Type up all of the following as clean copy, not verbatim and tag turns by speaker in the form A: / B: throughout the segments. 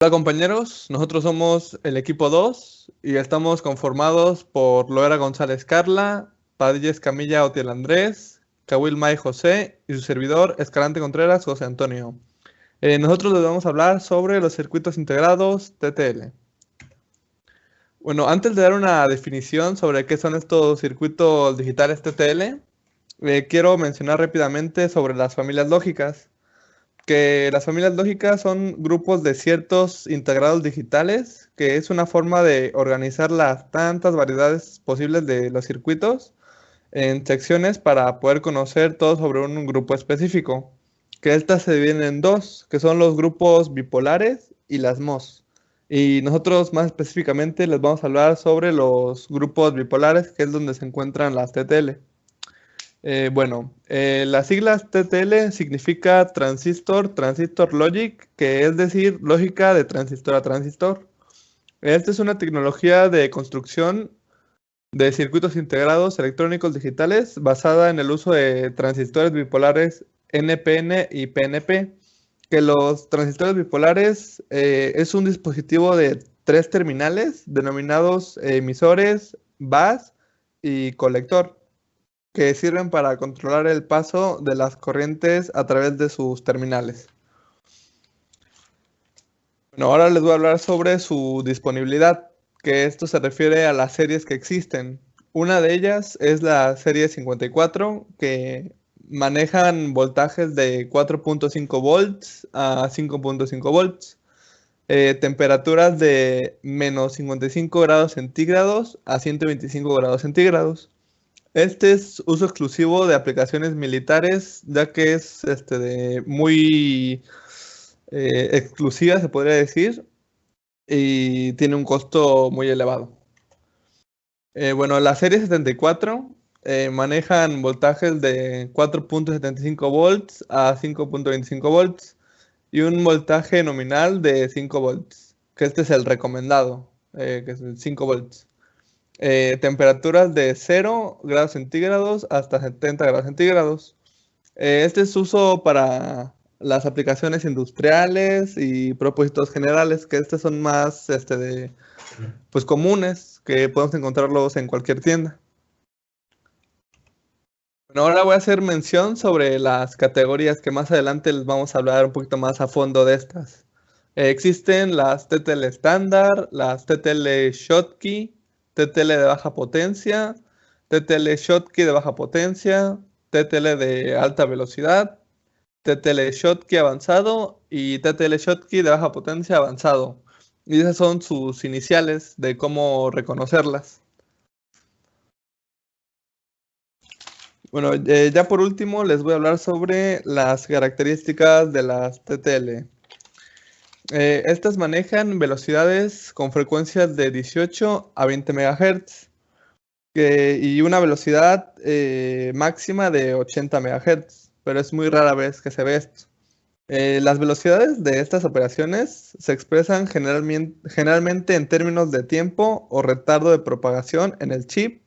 A: Hola compañeros, nosotros somos el equipo 2 y estamos conformados por Loera González Carla, Padilla Escamilla Otiel Andrés, Cahuil May José y su servidor Escalante Contreras José Antonio. Nosotros les vamos a hablar sobre los circuitos integrados TTL. Bueno, antes de dar una definición sobre qué son estos circuitos digitales TTL, quiero mencionar rápidamente sobre las familias lógicas. Que las familias lógicas son grupos de ciertos integrados digitales, que es una forma de organizar las tantas variedades posibles de los circuitos en secciones para poder conocer todo sobre un grupo específico. Que estas se dividen en dos, que son los grupos bipolares y las MOS. Y nosotros más específicamente les vamos a hablar sobre los grupos bipolares, que es donde se encuentran las TTL. Las siglas TTL significa Transistor Logic, que es decir, lógica de transistor a transistor. Esta es una tecnología de construcción de circuitos integrados electrónicos digitales basada en el uso de transistores bipolares NPN y PNP, que los transistores bipolares es un dispositivo de 3 terminales denominados emisores, bus y colector, que sirven para controlar el paso de las corrientes a través de sus terminales. Bueno, ahora les voy a hablar sobre su disponibilidad, que esto se refiere a las series que existen. Una de ellas es la serie 54, que manejan voltajes de 4.5 volts a 5.5 volts, temperaturas de menos 55 grados centígrados a 125 grados centígrados. Este es uso exclusivo de aplicaciones militares, ya que es muy exclusiva, se podría decir, y tiene un costo muy elevado. La serie 74 manejan voltajes de 4.75 volts a 5.25 volts y un voltaje nominal de 5 volts, que este es el recomendado, que es 5 volts. Temperaturas de 0 grados centígrados hasta 70 grados centígrados. Este es uso para las aplicaciones industriales y propósitos generales, que estos son más pues comunes, que podemos encontrarlos en cualquier tienda. Bueno, ahora voy a hacer mención sobre las categorías que más adelante les vamos a hablar un poquito más a fondo de estas. Existen las TTL estándar, las TTL Schottky, TTL de baja potencia, TTL Schottky de baja potencia, TTL de alta velocidad, TTL Schottky avanzado y TTL Schottky de baja potencia avanzado. Y esas son sus iniciales de cómo reconocerlas. Bueno, ya por último les voy a hablar sobre las características de las TTL. Estas manejan velocidades con frecuencias de 18 a 20 MHz y una velocidad máxima de 80 MHz, pero es muy rara vez que se ve esto. Las velocidades de estas operaciones se expresan generalmente en términos de tiempo o retardo de propagación en el chip.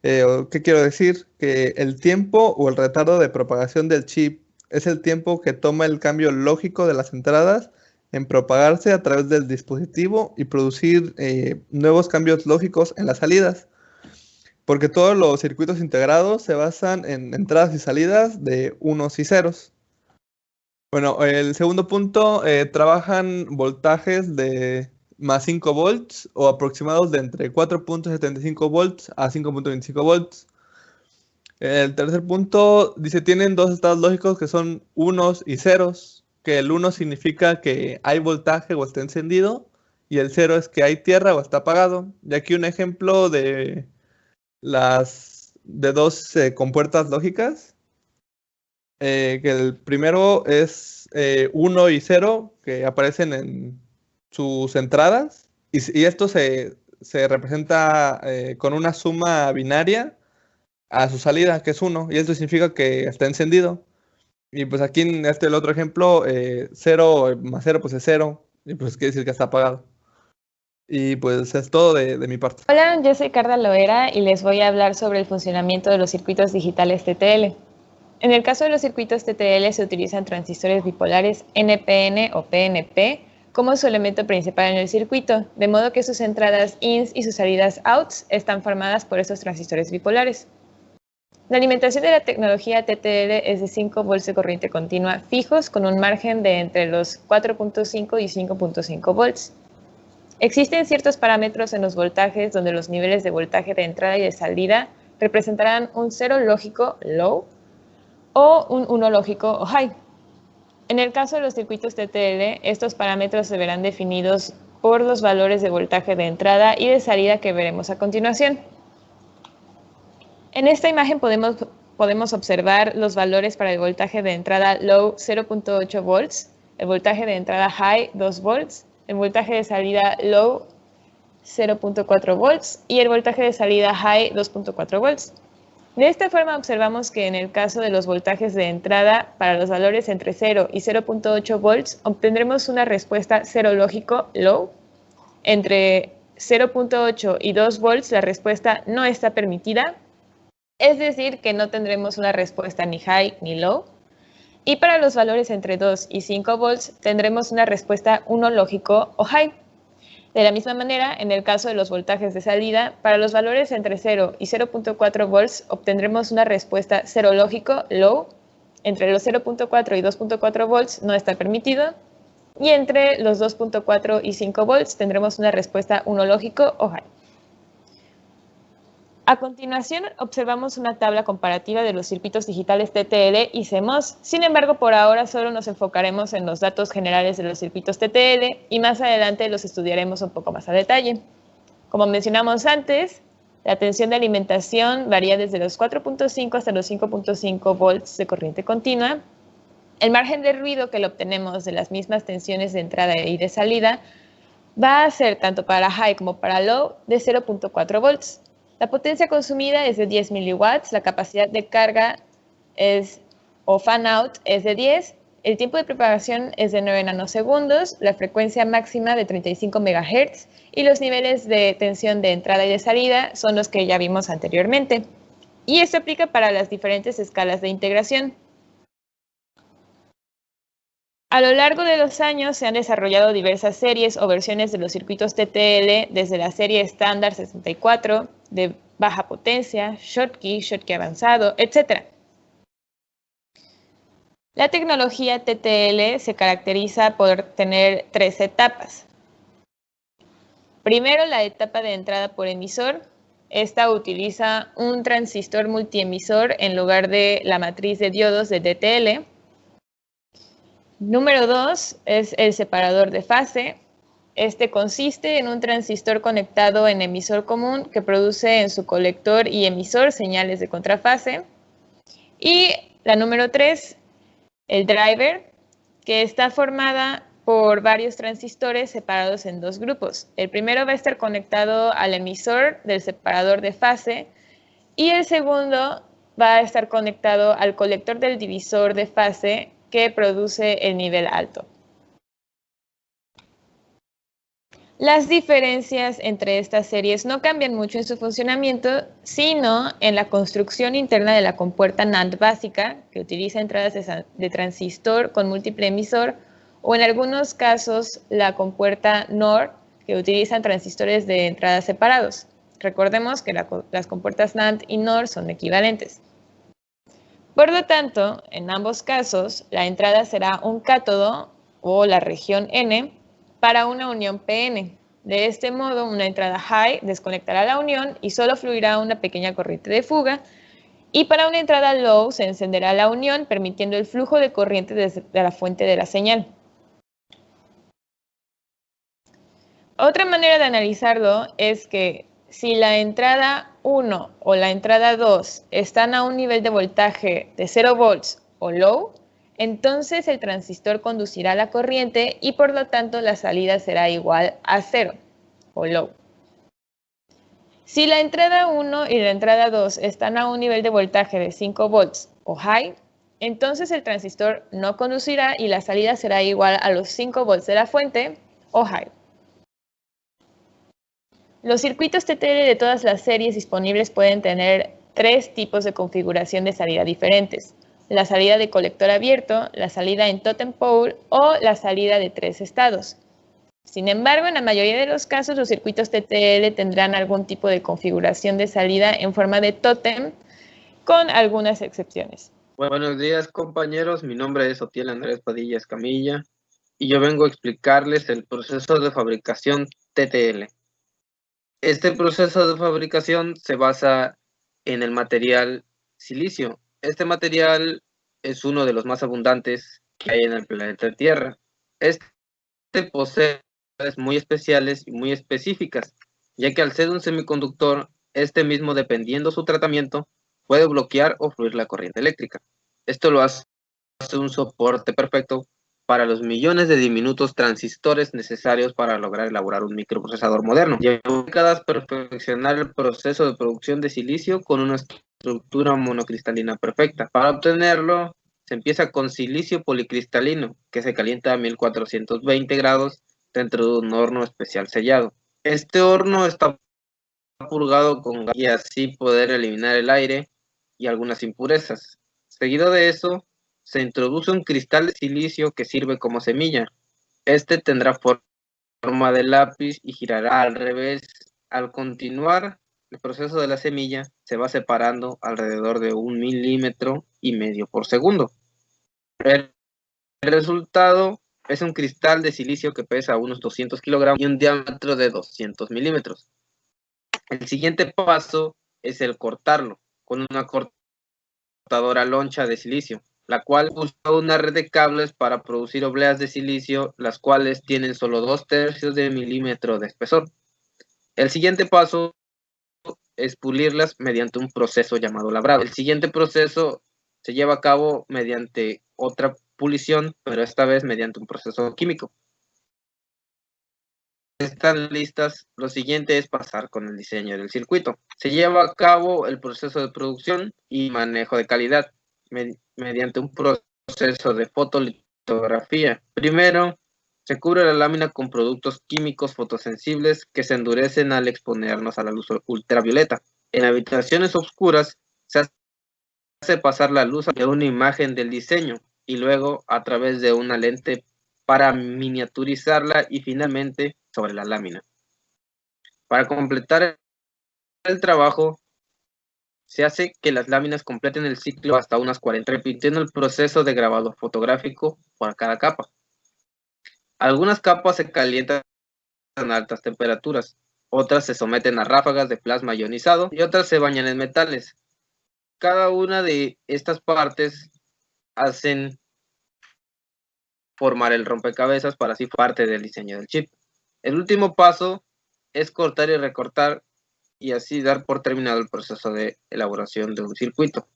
A: ¿Qué quiero decir? Que el tiempo o el retardo de propagación del chip es el tiempo que toma el cambio lógico de las entradas en propagarse a través del dispositivo y producir nuevos cambios lógicos en las salidas. Porque todos los circuitos integrados se basan en entradas y salidas de unos y ceros. Bueno, el segundo punto, trabajan voltajes de más 5 volts o aproximados de entre 4.75 volts a 5.25 volts. El tercer punto dice, tienen dos estados lógicos que son unos y ceros, que el 1 significa que hay voltaje o está encendido, y el 0 es que hay tierra o está apagado. Y aquí un ejemplo de dos compuertas lógicas, que el primero es 1 y 0, que aparecen en sus entradas, y esto se representa con una suma binaria a su salida, que es 1, y esto significa que está encendido. Y pues aquí en el otro ejemplo, 0 más 0 pues es 0, y pues quiere decir que está apagado. Y pues es todo de mi parte.
B: Hola, yo soy Carla Loera y les voy a hablar sobre el funcionamiento de los circuitos digitales TTL. En el caso de los circuitos TTL se utilizan transistores bipolares NPN o PNP como su elemento principal en el circuito, de modo que sus entradas ins y sus salidas outs están formadas por estos transistores bipolares. La alimentación de la tecnología TTL es de 5 volts de corriente continua fijos con un margen de entre los 4.5 y 5.5 volts. Existen ciertos parámetros en los voltajes donde los niveles de voltaje de entrada y de salida representarán un 0 lógico, low, o un 1 lógico, o high. En el caso de los circuitos TTL, estos parámetros se verán definidos por los valores de voltaje de entrada y de salida que veremos a continuación. En esta imagen podemos observar los valores para el voltaje de entrada low 0.8 volts, el voltaje de entrada high 2 volts, el voltaje de salida low 0.4 volts y el voltaje de salida high 2.4 volts. De esta forma observamos que en el caso de los voltajes de entrada para los valores entre 0 y 0.8 volts obtendremos una respuesta 0 lógico low. Entre 0.8 y 2 volts la respuesta no está permitida, es decir que no tendremos una respuesta ni high ni low. Y para los valores entre 2 y 5 volts tendremos una respuesta 1 lógico o high. De la misma manera, en el caso de los voltajes de salida, para los valores entre 0 y 0.4 volts obtendremos una respuesta 0 lógico, low. Entre los 0.4 y 2.4 volts no está permitido. Y entre los 2.4 y 5 volts tendremos una respuesta 1 lógico o high. A continuación, observamos una tabla comparativa de los circuitos digitales TTL y CMOS. Sin embargo, por ahora solo nos enfocaremos en los datos generales de los circuitos TTL y más adelante los estudiaremos un poco más a detalle. Como mencionamos antes, la tensión de alimentación varía desde los 4.5 hasta los 5.5 volts de corriente continua. El margen de ruido que lo obtenemos de las mismas tensiones de entrada y de salida va a ser tanto para high como para low de 0.4 volts. La potencia consumida es de 10 miliwatts, la capacidad de carga o fan out es de 10, el tiempo de propagación es de 9 nanosegundos, la frecuencia máxima de 35 MHz y los niveles de tensión de entrada y de salida son los que ya vimos anteriormente. Y esto aplica para las diferentes escalas de integración. A lo largo de los años se han desarrollado diversas series o versiones de los circuitos TTL, desde la serie estándar 64, de baja potencia, Schottky avanzado, etc. La tecnología TTL se caracteriza por tener 3 etapas. Primero, la etapa de entrada por emisor. Esta utiliza un transistor multiemisor en lugar de la matriz de diodos de TTL. Número 2 es el separador de fase. Este consiste en un transistor conectado en emisor común que produce en su colector y emisor señales de contrafase. Y la número 3, el driver, que está formada por varios transistores separados en 2 grupos. El primero va a estar conectado al emisor del separador de fase y el segundo va a estar conectado al colector del divisor de fase que produce el nivel alto. Las diferencias entre estas series no cambian mucho en su funcionamiento, sino en la construcción interna de la compuerta NAND básica, que utiliza entradas de transistor con múltiple emisor, o en algunos casos la compuerta NOR, que utilizan transistores de entrada separados. Recordemos que las compuertas NAND y NOR son equivalentes. Por lo tanto, en ambos casos, la entrada será un cátodo o la región N para una unión PN. De este modo, una entrada high desconectará la unión y solo fluirá una pequeña corriente de fuga. Y para una entrada low se encenderá la unión, permitiendo el flujo de corriente desde la fuente de la señal. Otra manera de analizarlo es que si la entrada 1 o la entrada 2 están a un nivel de voltaje de 0 volts o low, entonces el transistor conducirá la corriente y por lo tanto la salida será igual a 0 o low. Si la entrada 1 y la entrada 2 están a un nivel de voltaje de 5 volts o high, entonces el transistor no conducirá y la salida será igual a los 5 volts de la fuente o high. Los circuitos TTL de todas las series disponibles pueden tener 3 tipos de configuración de salida diferentes: la salida de colector abierto, la salida en totem pole o la salida de 3 estados. Sin embargo, en la mayoría de los casos, los circuitos TTL tendrán algún tipo de configuración de salida en forma de tótem, con algunas excepciones.
C: Buenos días, compañeros. Mi nombre es Otiel Andrés Padilla Escamilla y yo vengo a explicarles el proceso de fabricación TTL. Este proceso de fabricación se basa en el material silicio. Este material es uno de los más abundantes que hay en el planeta Tierra. Este posee propiedades muy especiales y muy específicas, ya que al ser un semiconductor, este mismo, dependiendo su tratamiento, puede bloquear o fluir la corriente eléctrica. Esto lo hace un soporte perfecto para los millones de diminutos transistores necesarios para lograr elaborar un microprocesador moderno. Llevó décadas perfeccionar el proceso de producción de silicio con una estructura monocristalina perfecta. Para obtenerlo, se empieza con silicio policristalino, que se calienta a 1420 grados dentro de un horno especial sellado. Este horno está purgado con gas y así poder eliminar el aire y algunas impurezas. Seguido de eso, se introduce un cristal de silicio que sirve como semilla. Este tendrá forma de lápiz y girará al revés. Al continuar el proceso de la semilla, se va separando alrededor de 1,5 milímetros por segundo. El resultado es un cristal de silicio que pesa unos 200 kilogramos y un diámetro de 200 milímetros. El siguiente paso es el cortarlo con una cortadora loncha de silicio, la cual usa una red de cables para producir obleas de silicio, las cuales tienen solo 2/3 de milímetro de espesor. El siguiente paso es pulirlas mediante un proceso llamado labrado. El siguiente proceso se lleva a cabo mediante otra pulición, pero esta vez mediante un proceso químico. Están listas, lo siguiente es pasar con el diseño del circuito. Se lleva a cabo el proceso de producción y manejo de calidad mediante un proceso de fotolitografía. Primero, se cubre la lámina con productos químicos fotosensibles que se endurecen al exponernos a la luz ultravioleta. En habitaciones oscuras se hace pasar la luz de una imagen del diseño y luego a través de una lente para miniaturizarla y finalmente sobre la lámina. Para completar el trabajo, se hace que las láminas completen el ciclo hasta unas 40, repitiendo el proceso de grabado fotográfico por cada capa. Algunas capas se calientan a altas temperaturas, otras se someten a ráfagas de plasma ionizado y otras se bañan en metales. Cada una de estas partes hacen formar el rompecabezas para así parte del diseño del chip. El último paso es cortar y recortar y así dar por terminado el proceso de elaboración de un circuito.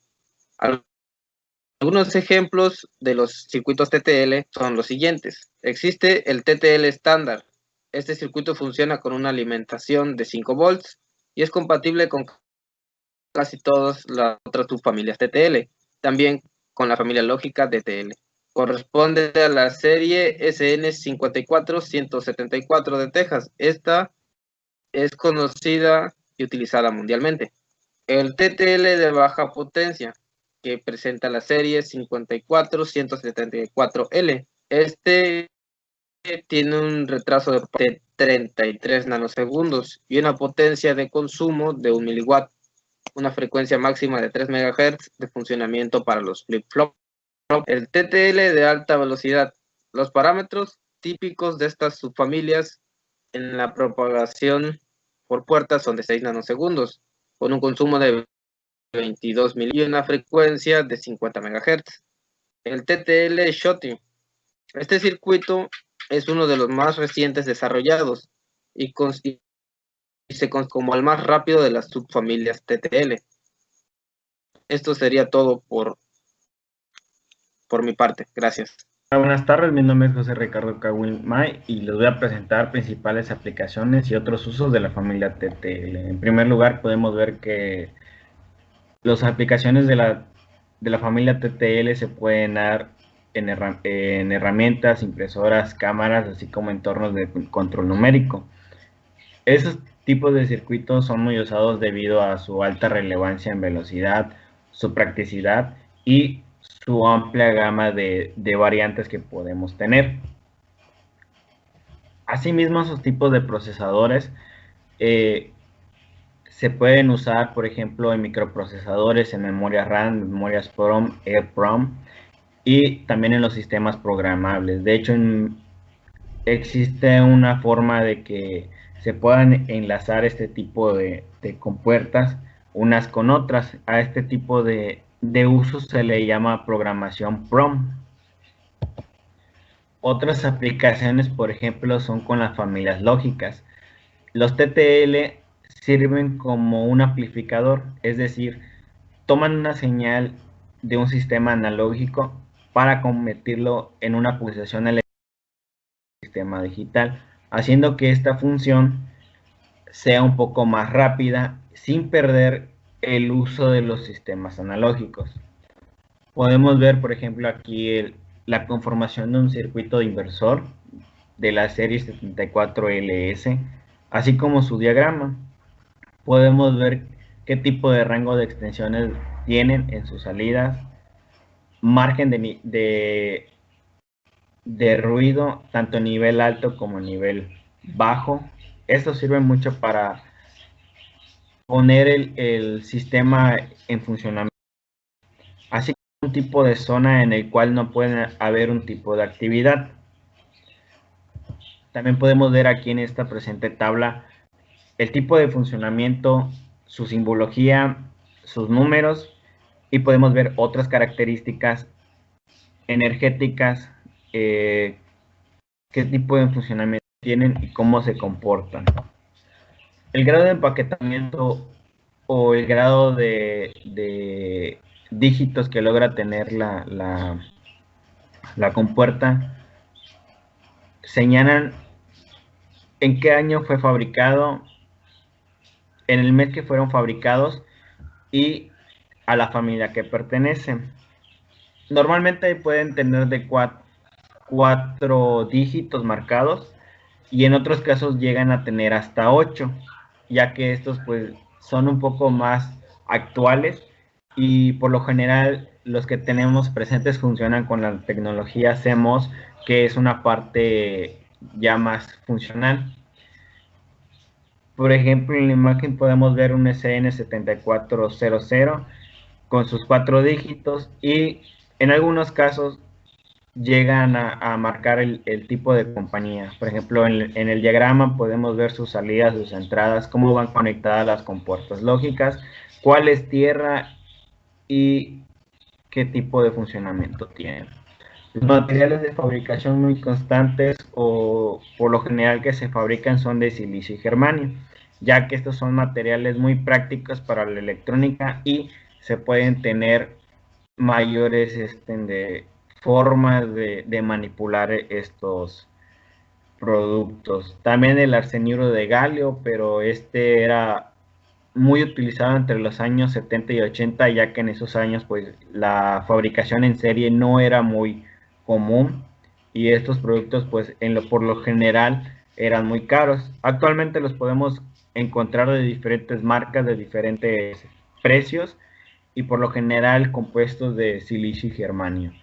C: Algunos ejemplos de los circuitos TTL son los siguientes. Existe el TTL estándar. Este circuito funciona con una alimentación de 5 volts y es compatible con casi todas las otras subfamilias TTL, también con la familia lógica TTL. Corresponde a la serie SN54174 de Texas. Esta es conocida y utilizada mundialmente. El TTL de baja potencia, que presenta la serie 54174L. Este tiene un retraso de 33 nanosegundos y una potencia de consumo de 1 miliwatt, una frecuencia máxima de 3 MHz de funcionamiento para los flip-flop. El TTL de alta velocidad. Los parámetros típicos de estas subfamilias en la propagación por puertas son de 6 nanosegundos, con un consumo de 22 mil y una frecuencia de 50 MHz. El TTL Shorty. Este circuito es uno de los más recientes desarrollados y se como el más rápido de las subfamilias TTL. Esto sería todo por mi parte. Gracias.
D: Buenas tardes, mi nombre es José Ricardo Kawin May y les voy a presentar principales aplicaciones y otros usos de la familia TTL. En primer lugar, podemos ver que las aplicaciones de la familia TTL se pueden dar en herramientas, impresoras, cámaras, así como entornos de control numérico. Esos tipos de circuitos son muy usados debido a su alta relevancia en velocidad, su practicidad y su amplia gama de variantes que podemos tener. Asimismo, esos tipos de procesadores se pueden usar, por ejemplo, en microprocesadores, en memoria RAM, memorias PROM, EEPROM y también en los sistemas programables. De hecho, existe una forma de que se puedan enlazar este tipo de compuertas unas con otras. A este tipo de uso se le llama programación PROM. Otras aplicaciones, por ejemplo, son con las familias lógicas. Los TTL sirven como un amplificador, es decir, toman una señal de un sistema analógico para convertirlo en una pulsación eléctrica del sistema digital, haciendo que esta función sea un poco más rápida sin perder el uso de los sistemas analógicos. Podemos ver, por ejemplo, aquí la conformación de un circuito de inversor de la serie 74LS, así como su diagrama. Podemos ver qué tipo de rango de extensiones tienen en sus salidas, margen de ruido, tanto nivel alto como nivel bajo. Esto sirve mucho para poner el sistema en funcionamiento, así como un tipo de zona en el cual no puede haber un tipo de actividad. También podemos ver aquí en esta presente tabla el tipo de funcionamiento, su simbología, sus números, y podemos ver otras características energéticas, qué tipo de funcionamiento tienen y cómo se comportan. El grado de empaquetamiento o el grado de dígitos que logra tener la compuerta señalan en qué año fue fabricado, en el mes que fueron fabricados y a la familia que pertenecen. Normalmente pueden tener de 4 dígitos marcados y en otros casos llegan a tener hasta 8, ya que estos pues son un poco más actuales y por lo general los que tenemos presentes funcionan con la tecnología CMOS, que es una parte ya más funcional. Por ejemplo, en la imagen podemos ver un SN7400 con sus 4 dígitos y en algunos casos llegan a marcar el tipo de compañía. Por ejemplo, en el diagrama podemos ver sus salidas, sus entradas, cómo van conectadas las compuertas lógicas, cuál es tierra y qué tipo de funcionamiento tienen. Los materiales de fabricación muy constantes o por lo general que se fabrican son de silicio y germanio, ya que estos son materiales muy prácticos para la electrónica y se pueden tener mayores formas de manipular estos productos. También el arseniuro de galio, pero este era muy utilizado entre los años 70 y 80, ya que en esos años pues la fabricación en serie no era muy común y estos productos pues por lo general eran muy caros. Actualmente los podemos encontrar de diferentes marcas, de diferentes precios y por lo general compuestos de silicio y germanio.